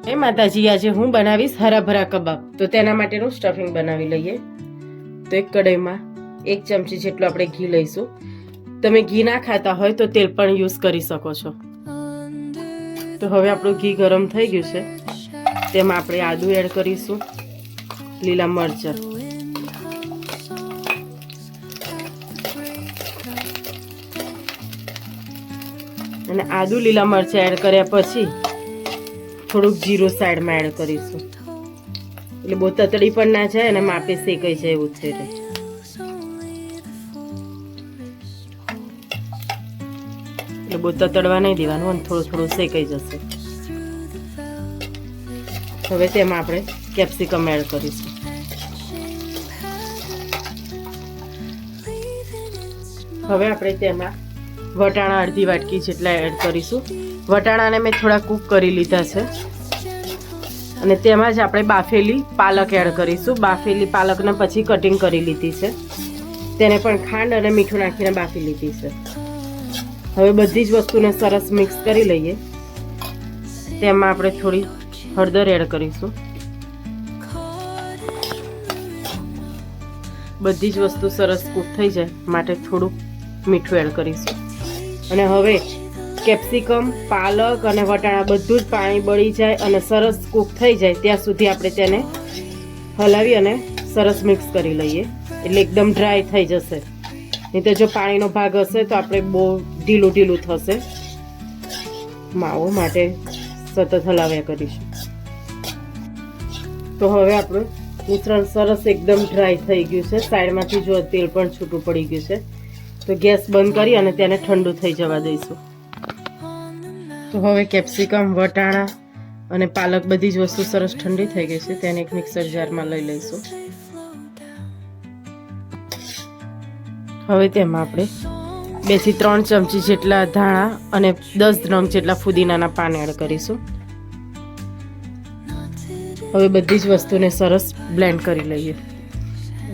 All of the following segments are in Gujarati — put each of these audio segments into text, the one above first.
એ માતાજી, આજે હું બનાવીશ હરાભરા કબાબ. તો તેના માટેનું સ્ટફિંગ બનાવી લઈએ. તો એક કઢાઈમાં 1 ચમચી જેટલું આપણે ઘી લઈશું. તમે ઘી ના ખાતા હોય તો તેલ પણ યુઝ કરી શકો છો. તો હવે આપણું ઘી ગરમ થઈ ગયું છે. તેમાં આપણે આદુ એડ કરીશું, લીલા મરચાં, અને આદુ લીલા મરચાં એડ કર્યા પછી થોડુંક જીરું સાઈડમાં એડ કરીશું, એટલે બહુ તતડી પણ ના જાય અને માપે શેકાઈ જાય એવું થઈ રહે. એટલે બહુ તતડવા નહીં દેવાનું અને થોડું થોડું શેકાઈ જશે. હવે તેમાં આપણે કેપ્સિકમ એડ કરીશું. હવે આપણે તેમાં વટાણા અડધી વાટકી જેટલા એડ કરીશું. વટાણાને મેં થોડા કૂક કરી લીધા છે અને તેમાં જ આપણે બાફેલી પાલક એડ કરીશું. બાફેલી પાલકને પછી કટિંગ કરી લીધી છે. તેને પણ ખાંડ અને મીઠું નાખીને બાફી લીધી છે. હવે બધી જ વસ્તુને સરસ મિક્સ કરી લઈએ. તેમાં આપણે થોડી હળદર એડ કરીશું. બધી જ વસ્તુ સરસ કૂક થઈ જાય માટે થોડું મીઠું એડ કરીશું. અને હવે કેપ્સિકમ, પાલક અને વટાણા બધું જ પાણી બળી જાય અને સરસ કૂક થઈ જાય ત્યાં સુધી આપણે તેને હલાવી અને સરસ મિક્સ કરી લઈએ. એટલે એકદમ ડ્રાય થઈ જશે. નહીં તો જો પાણીનો ભાગ હશે તો આપણે બહુ ઢીલું ઢીલું થશે માવો, માટે સતત હલાવ્યા કરીશું. તો હવે આપણું મિશ્રણ સરસ એકદમ ડ્રાય થઈ ગયું છે. સાઈડમાંથી જો તેલ પણ છૂટું પડી ગયું છે. તો ગેસ બંધ કરી અને તેને ઠંડુ થઈ જવા દઈશું. તો હવે કેપ્સિકમ, વટાણા અને પાલક બધી જ વસ્તુ સરસ ઠંડી થઈ ગઈ છે. તેને એક મિક્સર જારમાં લઈ લઈશું. હવે તેમાં આપણે 2 થી 3 ચમચી જેટલા ધાણા અને 10 નંગ જેટલા ફુદીનાના પાન એડ કરીશું. હવે બધી જ વસ્તુને સરસ બ્લેન્ડ કરી લઈએ.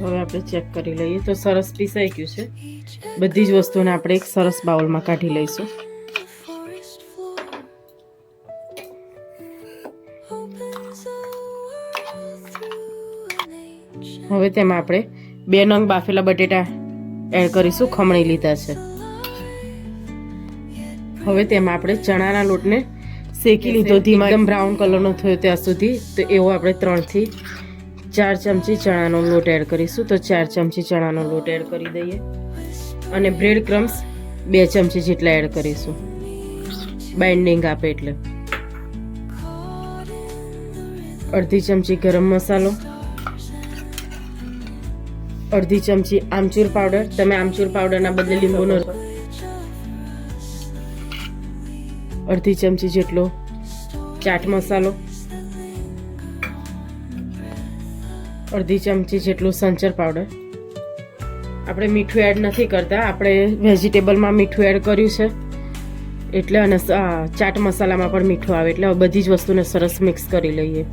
હવે આપણે ચેક કરી લઈએ તો સરસ પીસાઈ ગયું છે. બધી જ વસ્તુને આપણે એક સરસ બાઉલમાં કાઢી લઈશું. હવે તેમાં આપણે 2 નંગ બાફેલા બટેટા એડ કરીશું. ખમણી લીધા છે. હવે તેમાં આપણે ચણાના લોટને શેકી લીધો, ધીમા એકદમ બ્રાઉન કલરનો થયો ત્યાં સુધી. તો એવો આપણે 3 થી 4 ચમચી ચણાનો લોટ એડ કરીશું. તો 4 ચમચી ચણાનો લોટ એડ કરી દઈએ. અને બ્રેડ ક્રમ્સ 2 ચમચી જેટલા એડ કરીશું, બાઇન્ડિંગ આપે એટલે. અડધી ચમચી ગરમ મસાલો, અડધી ચમચી આમચૂર પાવડર. તમે આમચૂર પાવડરના બદલે લીંબુનો, અડધી ચમચી જેટલો ચાટ મસાલો, અડધી ચમચી જેટલું સંચર પાવડર. આપણે મીઠું એડ નથી કરતા, આપણે વેજીટેબલમાં મીઠું એડ કર્યું છે એટલે, અને ચાટ મસાલામાં પણ મીઠું આવે એટલે. હવે બધી જ વસ્તુને સરસ મિક્સ કરી લઈએ.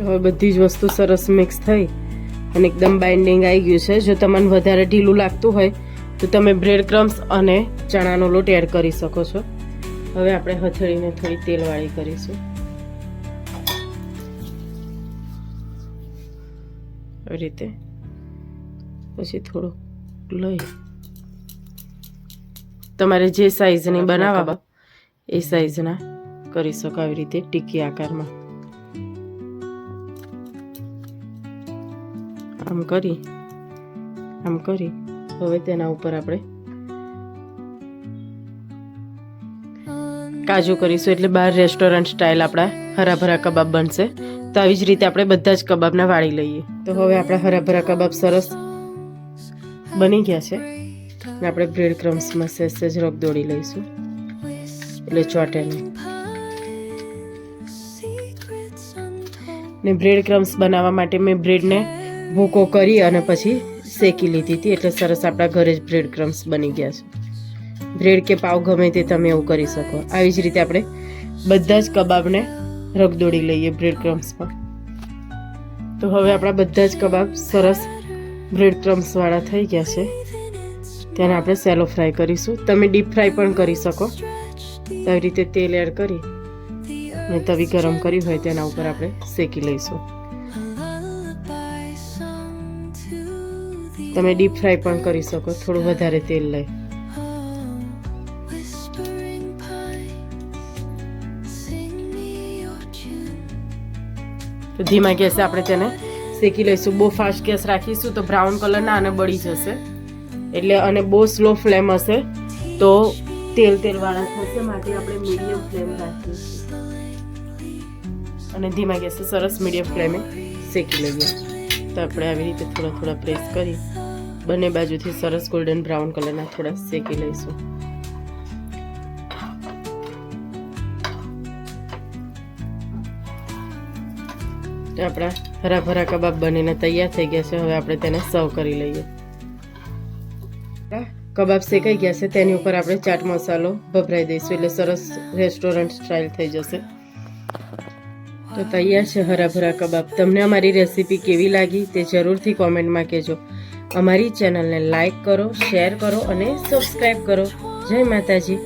હવે બધી જ વસ્તુ સરસ મિક્સ થઈ અને એકદમ બાઇન્ડિંગ આવી ગયું છે. જો તમને વધારે ઢીલું લાગતું હોય તો તમે બ્રેડ ક્રમ્સ અને ચણાનો લોટ એડ કરી શકો છો. હવે આપણે હથેળીને થોડી તેલવાળી કરીશું. આવી રીતે પછી થોડું લઈ તમારે જે સાઈઝની બનાવવા એ સાઈઝના કરી શકો. આવી રીતે ટીકી આકારમાં આમ કરી હવે તેના ઉપર આપણે કાજુ કરીશું. એટલે બહાર રેસ્ટોરન્ટ સ્ટાઇલ આપણા હરાભરા કબાબ બનશે. તો આવી જ રીતે આપણે બધા જ કબાબને વાળી લઈએ. તો હવે આપણા હરાભરા કબાબ સરસ બની ગયા છે. આપણે બ્રેડ ક્રમ્સમાં સહેજ રગ દોડી લઈશું એટલે ચોટે નહીં. ને બ્રેડ ક્રમ્સ બનાવવા માટે મેં બ્રેડને ભૂકો કરી અને પછી શેકી લીધી હતી. એટલે સરસ આપણા ઘરે જ બ્રેડ ક્રમ્સ બની ગયા છે. બ્રેડ કે પાવ ગમે તે તમે એવું કરી શકો. આવી જ રીતે આપણે બધા જ કબાબને રગ દોડી લઈએ બ્રેડ ક્રમ્સમાં. તો હવે આપણા બધા જ કબાબ સરસ બ્રેડ ક્રમ્સ વાળા થઈ ગયા છે. તેને આપણે સેલો ફ્રાય કરીશું. તમે ડીપ ફ્રાય પણ કરી શકો. આવી રીતે તેલ એડ કરી ને તવી ગરમ કરી હોય તેના ઉપર આપણે શેકી લઈશું. તમે ડીપ ફ્રાય પણ કરી શકો, થોડું વધારે તેલ લઈ. તો ધીમા ગેસે આપણે તેને શેકી લઈશું. બહુ ફાસ્ટ ગેસ રાખીશું તો બ્રાઉન કલરના અને બળી જશે, એટલે અને બહુ સ્લો ફ્લેમ હશે તો તેલ વાળા થશે. માટે આપણે મીડિયમ ફ્લેમ રાખીશું અને ધીમા ગેસે સરસ મીડિયમ ફ્લેમે શેકી લઈએ. તો આપણે આવી રીતે થોડા પ્રેસ કરી બંને બાજુથી સરસ ગોલ્ડન બ્રાઉન કલરના થોડા શેકી લઈશું. આપણા હરાભરા કબાબ બનીને તૈયાર થઈ ગયા છે. હવે આપણે તેને સર્વ કરી લઈએ. કબાબ શેકાઈ ગયા છે, તેની ઉપર આપણે ચાટ મસાલો ભભરાઈ દઈશું, એટલે સરસ રેસ્ટોરન્ટ સ્ટાઇલ થઈ જશે. તો તૈયાર છે હરાભરા કબાબ. તમને અમારી રેસીપી કેવી લાગી તે જરૂરથી કોમેન્ટમાં કહેજો. અમારી ચેનલને લાઈક કરો, શેર કરો અને સબસ્ક્રાઈબ કરો. જય માતાજી.